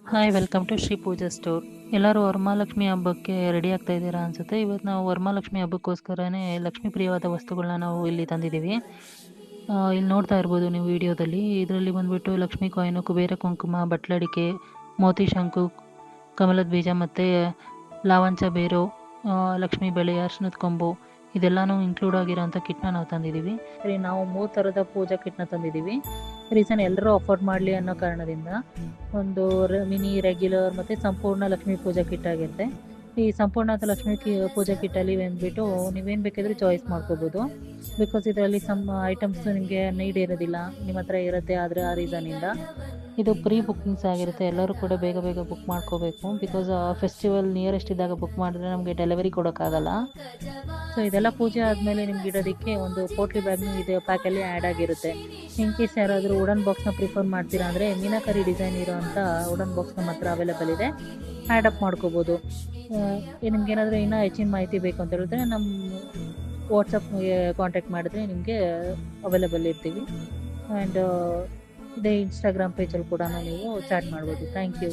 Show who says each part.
Speaker 1: Hi welcome to Shri Pooja store. ಎಲ್ಲರೂ ವರಮಹಾಲಕ್ಷ್ಮಿ ಹಬ್ಬಕ್ಕೆ ready ಆಗ್ತಾ ಇದ್ದೀರಾ ಅನ್ಸುತ್ತೆ. ಇವತ್ತು ನಾವು ವರಮಹಾಲಕ್ಷ್ಮಿ ಹಬ್ಬಕ್ಕೋಸ್ಕರನೇ ಲಕ್ಷ್ಮೀ ಪ್ರಿಯವಾದ ವಸ್ತುಗಳನ್ನ ನಾವು ಇಲ್ಲಿ ತಂದಿದ್ದೀವಿ. ಇಲ್ಲಿ ನೋಡ್ತಾ ಇರ್ಬೋದು ನೀವು ವಿಡಿಯೋದಲ್ಲಿ. ಇದರಲ್ಲಿ ಬಂದ್ಬಿಟ್ಟು ಲಕ್ಷ್ಮೀ ಕಾಯಿನು, ಕುಬೇರ ಕುಂಕುಮ, ಬಟ್ಲಡಿಕೆ, ಮೋತಿ ಶಂಕು, ಕಮಲದ ಬೀಜ ಮತ್ತು ಲಾವಂಚ ಬೇರು, ಲಕ್ಷ್ಮೀ ಬಳೆ, ಅರ್ಶಿನದ ಕೊಂಬು ಇದೆಲ್ಲನೂ ಇನ್ಕ್ಲೂಡ್ ಆಗಿರೋಂಥ ಕಿಟ್ನ ನಾವು ತಂದಿದ್ದೀವಿ. ಸರಿ, ನಾವು 3 ಥರದ ಪೂಜಾ ಕಿಟ್ನ ತಂದಿದ್ದೀವಿ. ರೀಸನ್ ಎಲ್ಲರೂ ಅಫೋರ್ಡ್ ಮಾಡಲಿ ಅನ್ನೋ ಕಾರಣದಿಂದ ಒಂದು ಮಿನಿ, ರೆಗ್ಯುಲರ್ ಮತ್ತು ಸಂಪೂರ್ಣ ಲಕ್ಷ್ಮೀ ಪೂಜಾ ಕಿಟ್ ಆಗಿರುತ್ತೆ. ಈ ಸಂಪೂರ್ಣ ಲಕ್ಷ್ಮೀ ಪೂಜಾ ಕಿಟ್ಟಲ್ಲಿ ಬಂದುಬಿಟ್ಟು ನೀವೇನು ಬೇಕಾದರೂ ಚಾಯ್ಸ್ ಮಾಡ್ಕೋಬೋದು. ಬಿಕಾಸ್ ಇದರಲ್ಲಿ ಸಮ್ ಐಟಮ್ಸ್ ನಿಮಗೆ ನೀಡ್ ಇರೋದಿಲ್ಲ, ನಿಮ್ಮ ಹತ್ರ ಇರುತ್ತೆ. ಆದರೆ ಆ ರೀಸನಿಂದ ಇದು ಪ್ರೀ ಬುಕ್ಕಿಂಗ್ಸ್ ಆಗಿರುತ್ತೆ. ಎಲ್ಲರೂ ಕೂಡ ಬೇಗ ಬೇಗ ಬುಕ್ ಮಾಡ್ಕೋಬೇಕು. ಬಿಕಾಸ್ ಫೆಸ್ಟಿವಲ್ ನಿಯರೆಸ್ಟ್ ಇದ್ದಾಗ ಬುಕ್ ಮಾಡಿದ್ರೆ ನಮಗೆ ಡೆಲಿವರಿ ಕೊಡೋಕ್ಕಾಗಲ್ಲ. ಸೊ ಇದೆಲ್ಲ ಪೂಜೆ ಆದಮೇಲೆ ನಿಮ್ಗೆ ಇಡೋದಕ್ಕೆ ಒಂದು ಪೋಟ್ಲಿ ಬ್ಯಾಗ್ನು ಇದೆ ಪ್ಯಾಕಲ್ಲಿ ಆ್ಯಡ್ ಆಗಿರುತ್ತೆ. ಇನ್ ಕೇಸ್ ಯಾರಾದರೂ ವುಡನ್ ಬಾಕ್ಸ್ನ ಪ್ರಿಫರ್ ಮಾಡ್ತೀರಾ ಅಂದರೆ ಮೀನಾಕರಿ ಡಿಸೈನ್ ಇರೋವಂಥ ವುಡನ್ ಬಾಕ್ಸ್ ನಮ್ಮ ಹತ್ರ ಅವೈಲೇಬಲ್ ಇದೆ, ಆ್ಯಡ್ ಅಪ್ ಮಾಡ್ಕೋಬೋದು. ನಿಮ್ಗೇನಾದರೂ ಇನ್ನೂ ಹೆಚ್ಚಿನ ಮಾಹಿತಿ ಬೇಕು ಅಂತ ಹೇಳಿದ್ರೆ ನಮ್ಮ ವಾಟ್ಸಪ್ಗೆ ಕಾಂಟ್ಯಾಕ್ಟ್ ಮಾಡಿದ್ರೆ ನಿಮಗೆ ಅವೈಲೇಬಲ್ ಇರ್ತೀವಿ. ಆ್ಯಂಡ್ ಇದೇ ಇನ್ಸ್ಟಾಗ್ರಾಮ್ ಪೇಜಲ್ಲಿ ಕೂಡ ನೀವು ಚಾಟ್ ಮಾಡ್ಬೋದು. Thank you.